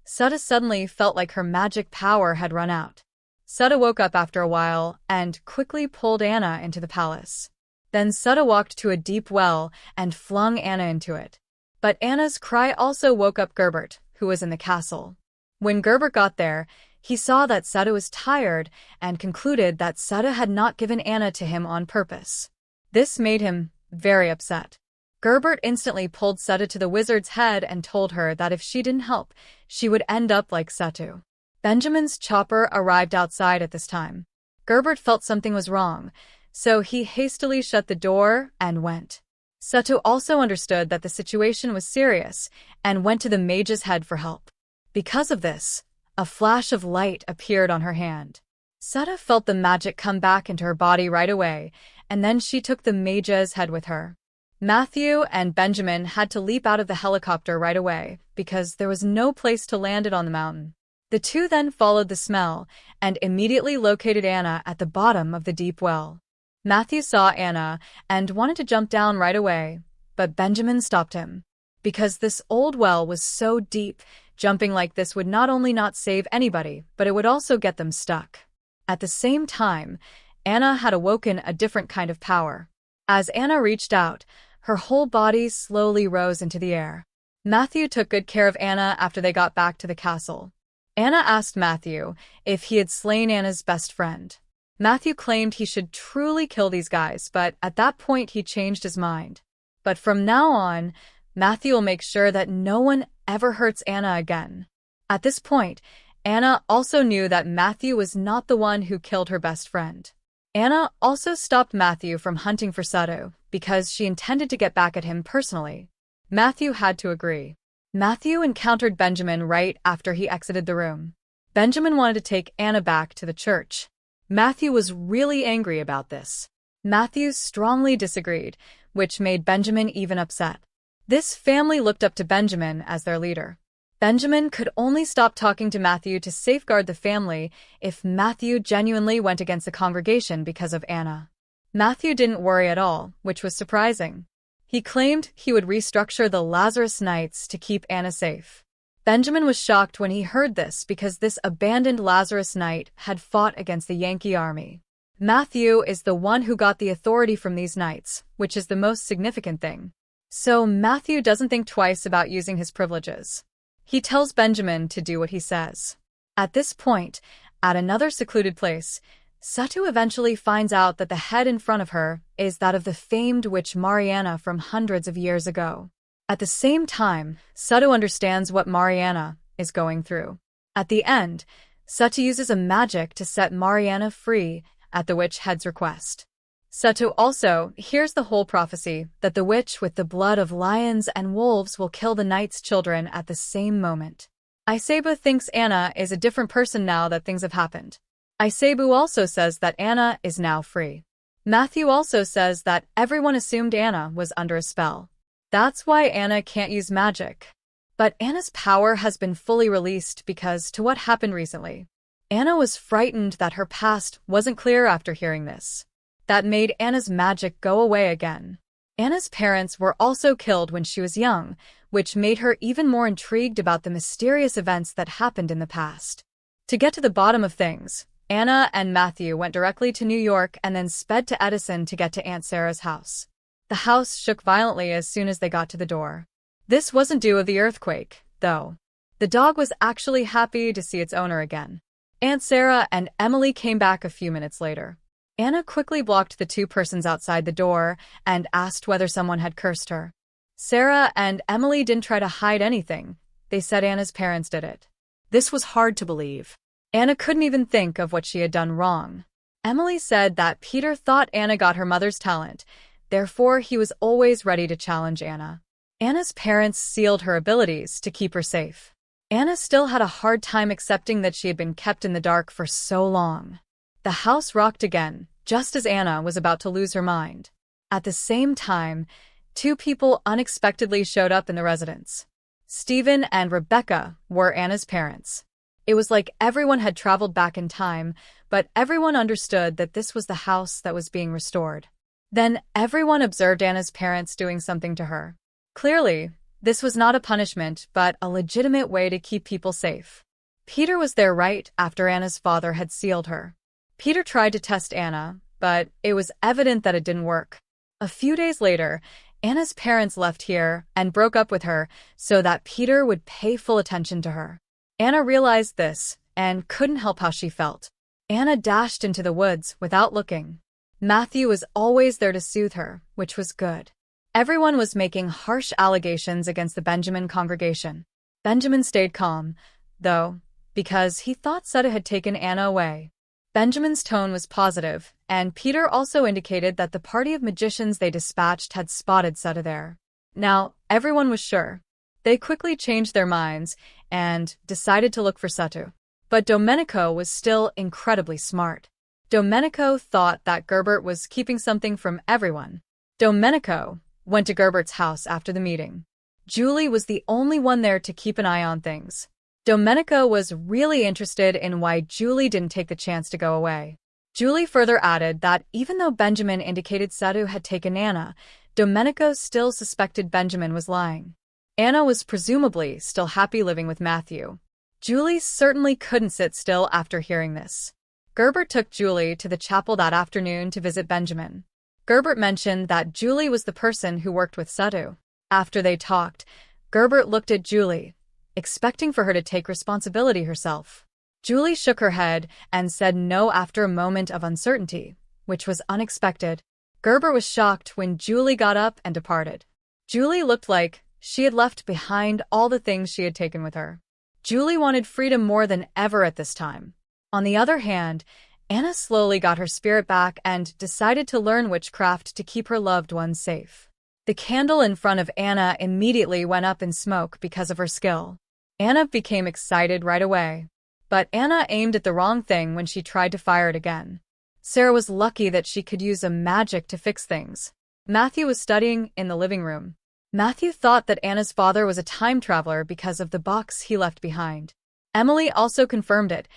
Sutta suddenly felt like her magic power had run out. Sutta woke up after a while and quickly pulled Anna into the palace. Then Sutta walked to a deep well and flung Anna into it. But Anna's cry also woke up Gerbert, who who was in the castle. When Gerbert got there, he saw that Seta was tired and concluded that Seta had not given Anna to him on purpose. This made him very upset. Gerbert instantly pulled Seta to the wizard's head and told her that if she didn't help, she would end up like Setu. Benjamin's chopper arrived outside at this time. Gerbert felt something was wrong, so he hastily shut the door and went. Setu also understood that the situation was serious and went to the mage's head for help. Because of this, a flash of light appeared on her hand. Seta felt the magic come back into her body right away, and then she took the mage's head with her. Matthew and Benjamin had to leap out of the helicopter right away because there was no place to land it on the mountain. The two then followed the smell and immediately located Anna at the bottom of the deep well. Matthew saw Anna and wanted to jump down right away, but Benjamin stopped him. Because this old well was so deep, jumping like this would not only not save anybody, but it would also get them stuck. At the same time, Anna had awoken a different kind of power. As Anna reached out, her whole body slowly rose into the air. Matthew took good care of Anna after they got back to the castle. Anna asked Matthew if he had slain Anna's best friend. Matthew claimed he should truly kill these guys, but at that point he changed his mind. But from now on, Matthew will make sure that no one ever hurts Anna again. At this point, Anna also knew that Matthew was not the one who killed her best friend. Anna also stopped Matthew from hunting for Setu because she intended to get back at him personally. Matthew had to agree. Matthew encountered Benjamin right after he exited the room. Benjamin wanted to take Anna back to the church. Matthew was really angry about this. Matthew strongly disagreed, which made Benjamin even upset. This family looked up to Benjamin as their leader. Benjamin could only stop talking to Matthew to safeguard the family if Matthew genuinely went against the congregation because of Anna. Matthew didn't worry at all, which was surprising. He claimed he would restructure the Lazarus Knights to keep Anna safe. Benjamin was shocked when he heard this because this abandoned Lazarus Knight had fought against the Yankee army. Matthew is the one who got the authority from these knights, which is the most significant thing. So Matthew doesn't think twice about using his privileges. He tells Benjamin to do what he says. At this point, at another secluded place, Setu eventually finds out that the head in front of her is that of the famed witch Mariana from hundreds of years ago. At the same time, Setu understands what Mariana is going through. At the end, Setu uses a magic to set Mariana free at the witch head's request. Setu also hears the whole prophecy that the witch with the blood of lions and wolves will kill the knight's children at the same moment. Isaibu thinks Anna is a different person now that things have happened. Isaibu also says that Anna is now free. Matthew also says that everyone assumed Anna was under a spell. That's why Anna can't use magic. But Anna's power has been fully released because to what happened recently. Anna was frightened that her past wasn't clear after hearing this. That made Anna's magic go away again. Anna's parents were also killed when she was young, which made her even more intrigued about the mysterious events that happened in the past. To get to the bottom of things, Anna and Matthew went directly to New York and then sped to Edison to get to Aunt Sarah's house. The house shook violently as soon as they got to the door. This wasn't due to the earthquake, though. The dog was actually happy to see its owner again. Aunt Sarah and Emily came back a few minutes later. Anna quickly blocked the two persons outside the door and asked whether someone had cursed her. Sarah and Emily didn't try to hide anything. They said Anna's parents did it. This was hard to believe. Anna couldn't even think of what she had done wrong. Emily said that Peter thought Anna got her mother's talent, therefore he was always ready to challenge Anna. Anna's parents sealed her abilities to keep her safe. Anna still had a hard time accepting that she had been kept in the dark for so long. The house rocked again, just as Anna was about to lose her mind. At the same time, two people unexpectedly showed up in the residence. Stephen and Rebecca were Anna's parents. It was like everyone had traveled back in time, but everyone understood that this was the house that was being restored. Then everyone observed Anna's parents doing something to her. Clearly, this was not a punishment, but a legitimate way to keep people safe. Peter was there right after Anna's father had sealed her. Peter tried to test Anna, but it was evident that it didn't work. A few days later, Anna's parents left here and broke up with her so that Peter would pay full attention to her. Anna realized this and couldn't help how she felt. Anna dashed into the woods without looking. Matthew was always there to soothe her, which was good. Everyone was making harsh allegations against the Benjamin congregation. Benjamin stayed calm, though, because he thought Sutta had taken Anna away. Benjamin's tone was positive, and Peter also indicated that the party of magicians they dispatched had spotted Sutta there. Now, everyone was sure. They quickly changed their minds and decided to look for Sutta. But Domenico was still incredibly smart. Domenico thought that Gerbert was keeping something from everyone. Domenico went to Gerbert's house after the meeting. Julie was the only one there to keep an eye on things. Domenico was really interested in why Julie didn't take the chance to go away. Julie further added that even though Benjamin indicated Satu had taken Anna, Domenico still suspected Benjamin was lying. Anna was presumably still happy living with Matthew. Julie certainly couldn't sit still after hearing this. Gerbert took Julie to the chapel that afternoon to visit Benjamin. Gerbert mentioned that Julie was the person who worked with Satu. After they talked, Gerbert looked at Julie, expecting for her to take responsibility herself. Julie shook her head and said no after a moment of uncertainty, which was unexpected. Gerbert was shocked when Julie got up and departed. Julie looked like she had left behind all the things she had taken with her. Julie wanted freedom more than ever at this time. On the other hand, Anna slowly got her spirit back and decided to learn witchcraft to keep her loved ones safe. The candle in front of Anna immediately went up in smoke because of her skill. Anna became excited right away. But Anna aimed at the wrong thing when she tried to fire it again. Sarah was lucky that she could use a magic to fix things. Matthew was studying in the living room. Matthew thought that Anna's father was a time traveler because of the box he left behind. Emily also confirmed it,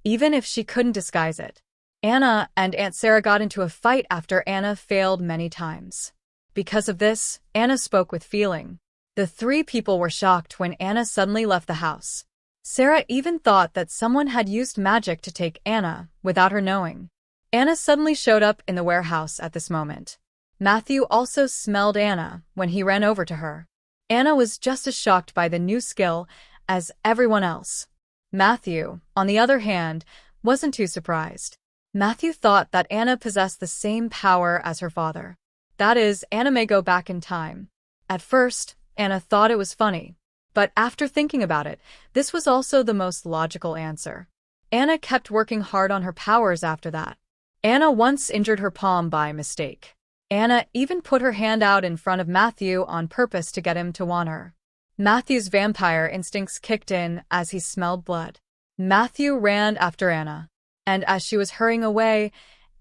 even if she couldn't disguise it. Anna and Aunt Sarah got into a fight after Anna failed many times. Because of this, Anna spoke with feeling. The three people were shocked when Anna suddenly left the house. Sarah even thought that someone had used magic to take Anna without her knowing. Anna suddenly showed up in the warehouse at this moment. Matthew also smelled Anna when he ran over to her. Anna was just as shocked by the new skill as everyone else. Matthew, on the other hand, wasn't too surprised. Matthew thought that Anna possessed the same power as her father. That is, Anna may go back in time. At first, Anna thought it was funny. But after thinking about it, this was also the most logical answer. Anna kept working hard on her powers after that. Anna once injured her palm by mistake. Anna even put her hand out in front of Matthew on purpose to get him to want her. Matthew's vampire instincts kicked in as he smelled blood. Matthew ran after Anna. And as she was hurrying away,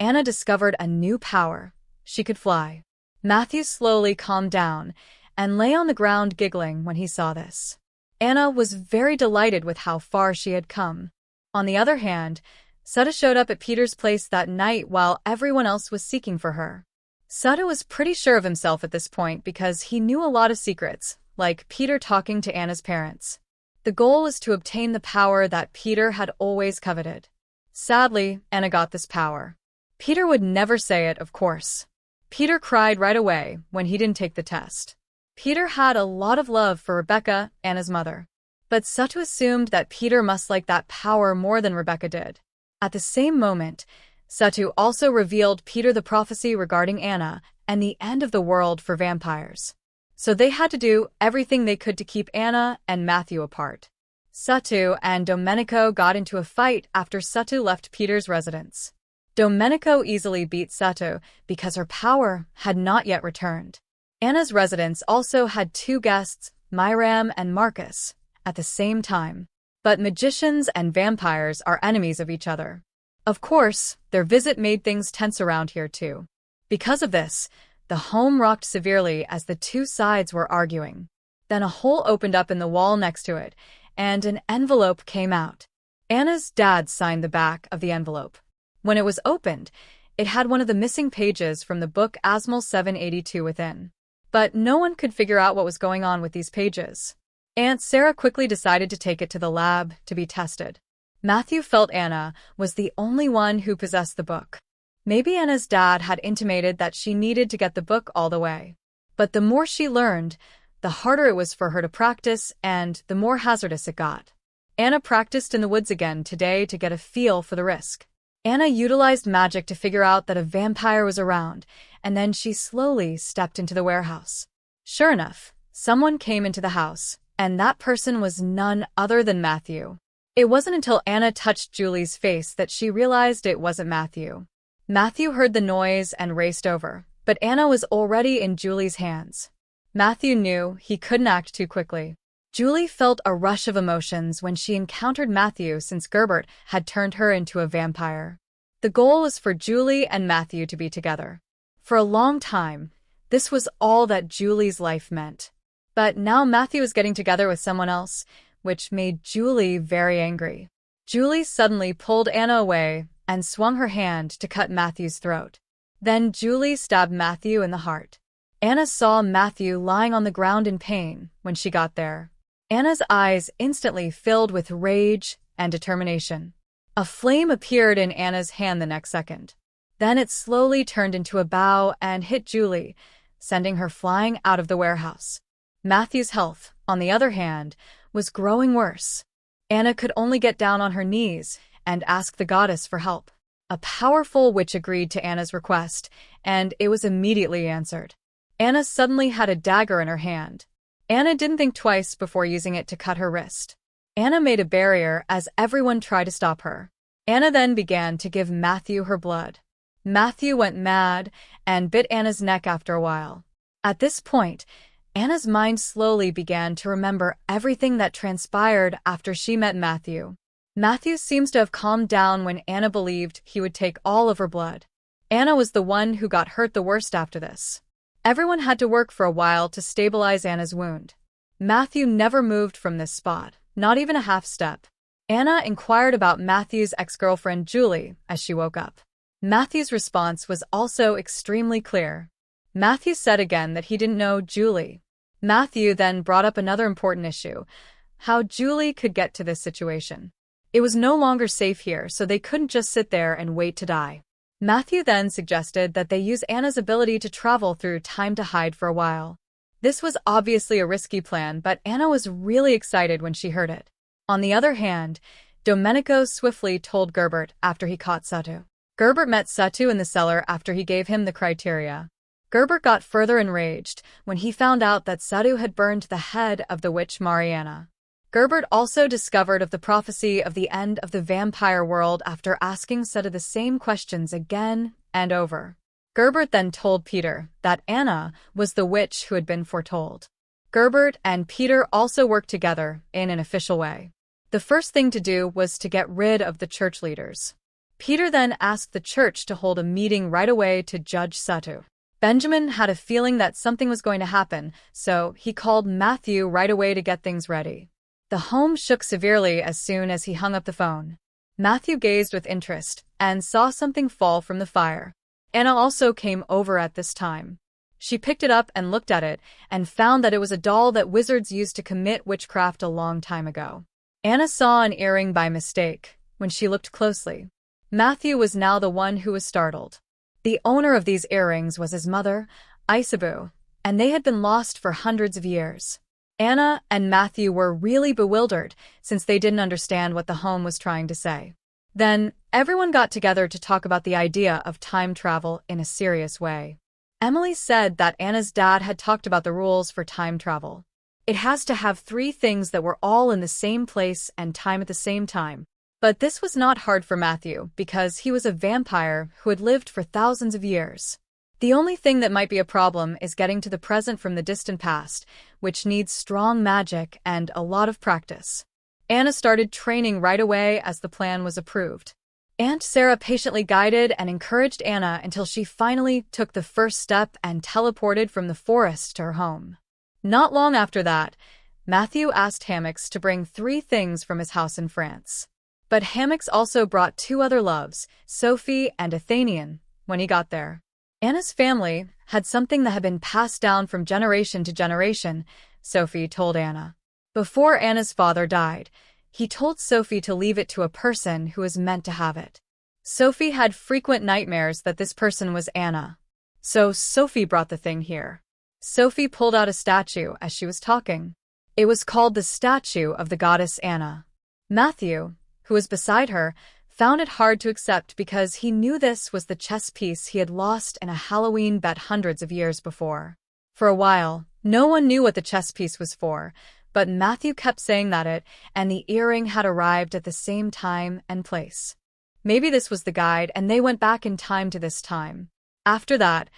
Anna discovered a new power. She could fly. Matthew slowly calmed down and lay on the ground giggling when he saw this. Anna was very delighted with how far she had come. On the other hand, Sutta showed up at Peter's place that night while everyone else was seeking for her. Sutta was pretty sure of himself at this point because he knew a lot of secrets, like Peter talking to Anna's parents. The goal was to obtain the power that Peter had always coveted. Sadly, Anna got this power. Peter would never say it, of course. Peter cried right away when he didn't take the test. Peter had a lot of love for Rebecca, Anna's mother. But Sutta assumed that Peter must like that power more than Rebecca did. At the same moment, Satu also revealed Peter the prophecy regarding Anna and the end of the world for vampires. So they had to do everything they could to keep Anna and Matthew apart. Satu and Domenico got into a fight after Satu left Peter's residence. Domenico easily beat Satu because her power had not yet returned. Anna's residence also had two guests, Myram and Marcus, at the same time. But magicians and vampires are enemies of each other. Of course, their visit made things tense around here too. Because of this, the home rocked severely as the two sides were arguing. Then a hole opened up in the wall next to it, and an envelope came out. Anna's dad signed the back of the envelope. When it was opened, it had one of the missing pages from the book Asmal 782 within. But no one could figure out what was going on with these pages. Aunt Sarah quickly decided to take it to the lab to be tested. Matthew felt Anna was the only one who possessed the book. Maybe Anna's dad had intimated that she needed to get the book all the way. But the more she learned, the harder it was for her to practice and the more hazardous it got. Anna practiced in the woods again today to get a feel for the risk. Anna utilized magic to figure out that a vampire was around, and then she slowly stepped into the warehouse. Sure enough, someone came into the house, and that person was none other than Matthew. It wasn't until Anna touched Julie's face that she realized it wasn't Matthew. Matthew heard the noise and raced over, but Anna was already in Julie's hands. Matthew knew he couldn't act too quickly. Julie felt a rush of emotions when she encountered Matthew since Gerbert had turned her into a vampire. The goal was for Julie and Matthew to be together. For a long time, this was all that Julie's life meant. But now Matthew was getting together with someone else, which made Julie very angry. Julie suddenly pulled Anna away and swung her hand to cut Matthew's throat. Then Julie stabbed Matthew in the heart. Anna saw Matthew lying on the ground in pain when she got there. Anna's eyes instantly filled with rage and determination. A flame appeared in Anna's hand the next second. Then it slowly turned into a bow and hit Julie, sending her flying out of the warehouse. Matthew's health, on the other hand, was growing worse. Anna could only get down on her knees and ask the goddess for help. A powerful witch agreed to Anna's request, and it was immediately answered. Anna suddenly had a dagger in her hand. Anna didn't think twice before using it to cut her wrist. Anna made a barrier as everyone tried to stop her. Anna then began to give Matthew her blood. Matthew went mad and bit Anna's neck after a while. At this point, Anna's mind slowly began to remember everything that transpired after she met Matthew. Matthew seems to have calmed down when Anna believed he would take all of her blood. Anna was the one who got hurt the worst after this. Everyone had to work for a while to stabilize Anna's wound. Matthew never moved from this spot, not even a half step. Anna inquired about Matthew's ex-girlfriend Julie as she woke up. Matthew's response was also extremely clear. Matthew said again that he didn't know Julie. Matthew then brought up another important issue, how Julie could get to this situation. It was no longer safe here, so they couldn't just sit there and wait to die. Matthew then suggested that they use Anna's ability to travel through time to hide for a while. This was obviously a risky plan, but Anna was really excited when she heard it. On the other hand, Domenico swiftly told Gerbert after he caught Satu. Gerbert met Satu in the cellar after he gave him the criteria. Gerbert got further enraged when he found out that Satu had burned the head of the witch Mariana. Gerbert also discovered of the prophecy of the end of the vampire world after asking Satu the same questions again and over. Gerbert then told Peter that Anna was the witch who had been foretold. Gerbert and Peter also worked together in an official way. The first thing to do was to get rid of the church leaders. Peter then asked the church to hold a meeting right away to judge Satu. Benjamin had a feeling that something was going to happen, so he called Matthew right away to get things ready. The home shook severely as soon as he hung up the phone. Matthew gazed with interest and saw something fall from the fire. Anna also came over at this time. She picked it up and looked at it and found that it was a doll that wizards used to commit witchcraft a long time ago. Anna saw an earring by mistake when she looked closely. Matthew was now the one who was startled. The owner of these earrings was his mother, Isabeau, and they had been lost for hundreds of years. Anna and Matthew were really bewildered since they didn't understand what the home was trying to say. Then, everyone got together to talk about the idea of time travel in a serious way. Emily said that Anna's dad had talked about the rules for time travel. It has to have 3 things that were all in the same place and time at the same time. But this was not hard for Matthew because he was a vampire who had lived for thousands of years. The only thing that might be a problem is getting to the present from the distant past, which needs strong magic and a lot of practice. Anna started training right away as the plan was approved. Aunt Sarah patiently guided and encouraged Anna until she finally took the first step and teleported from the forest to her home. Not long after that, Matthew asked Hammocks to bring 3 things from his house in France. But Hammocks also brought 2 other loves, Sophie and Athenian, when he got there. Anna's family had something that had been passed down from generation to generation, Sophie told Anna. Before Anna's father died, he told Sophie to leave it to a person who was meant to have it. Sophie had frequent nightmares that this person was Anna. So Sophie brought the thing here. Sophie pulled out a statue as she was talking. It was called the statue of the goddess Anna. Matthew, who was beside her, found it hard to accept because he knew this was the chess piece he had lost in a Halloween bet hundreds of years before. For a while, no one knew what the chess piece was for, but Matthew kept saying that it and the earring had arrived at the same time and place. Maybe this was the guide and they went back in time to this time. After that,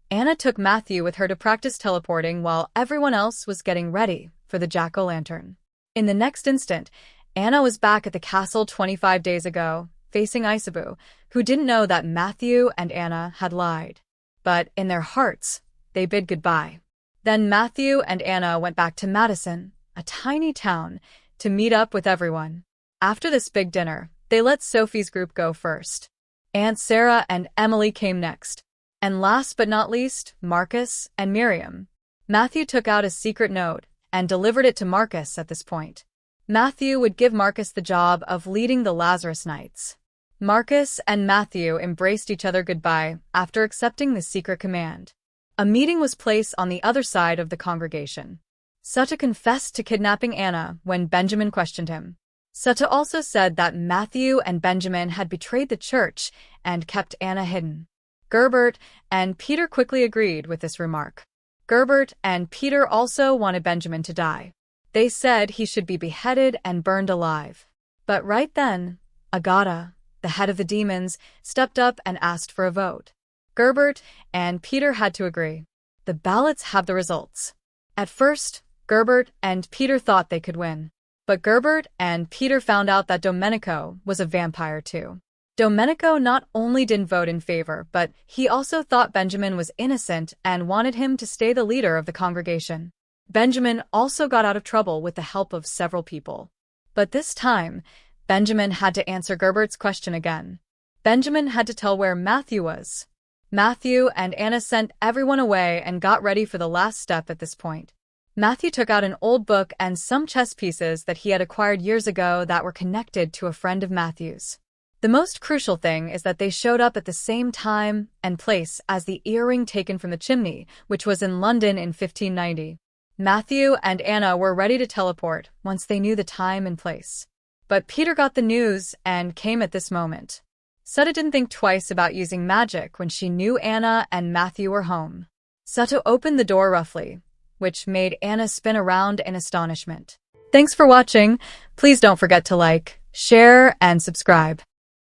Anna took Matthew with her to practice teleporting while everyone else was getting ready for the jack-o'-lantern. In the next instant, Anna was back at the castle 25 days ago, facing Isabeau, who didn't know that Matthew and Anna had lied. But in their hearts, they bid goodbye. Then Matthew and Anna went back to Madison, a tiny town, to meet up with everyone. After this big dinner, they let Sophie's group go first. Aunt Sarah and Emily came next. And last but not least, Marcus and Miriam. Matthew took out a secret note and delivered it to Marcus at this point. Matthew would give Marcus the job of leading the Lazarus Knights. Marcus and Matthew embraced each other goodbye after accepting the secret command. A meeting was placed on the other side of the congregation. Sutta confessed to kidnapping Anna when Benjamin questioned him. Sutta also said that Matthew and Benjamin had betrayed the church and kept Anna hidden. Gerbert and Peter quickly agreed with this remark. Gerbert and Peter also wanted Benjamin to die. They said he should be beheaded and burned alive. But right then, Agata, the head of the demons, stepped up and asked for a vote. Gerbert and Peter had to agree. The ballots have the results. At first, Gerbert and Peter thought they could win. But Gerbert and Peter found out that Domenico was a vampire too. Domenico not only didn't vote in favor, but he also thought Benjamin was innocent and wanted him to stay the leader of the congregation. Benjamin also got out of trouble with the help of several people. But this time, Benjamin had to answer Gerbert's question again. Benjamin had to tell where Matthew was. Matthew and Anna sent everyone away and got ready for the last step at this point. Matthew took out an old book and some chess pieces that he had acquired years ago that were connected to a friend of Matthew's. The most crucial thing is that they showed up at the same time and place as the earring taken from the chimney, which was in London in 1590. Matthew and Anna were ready to teleport once they knew the time and place. But Peter got the news and came at this moment. Sutta didn't think twice about using magic when she knew Anna and Matthew were home. Sutta opened the door roughly, which made Anna spin around in astonishment. Thanks for watching. Please don't forget to like, share, and subscribe.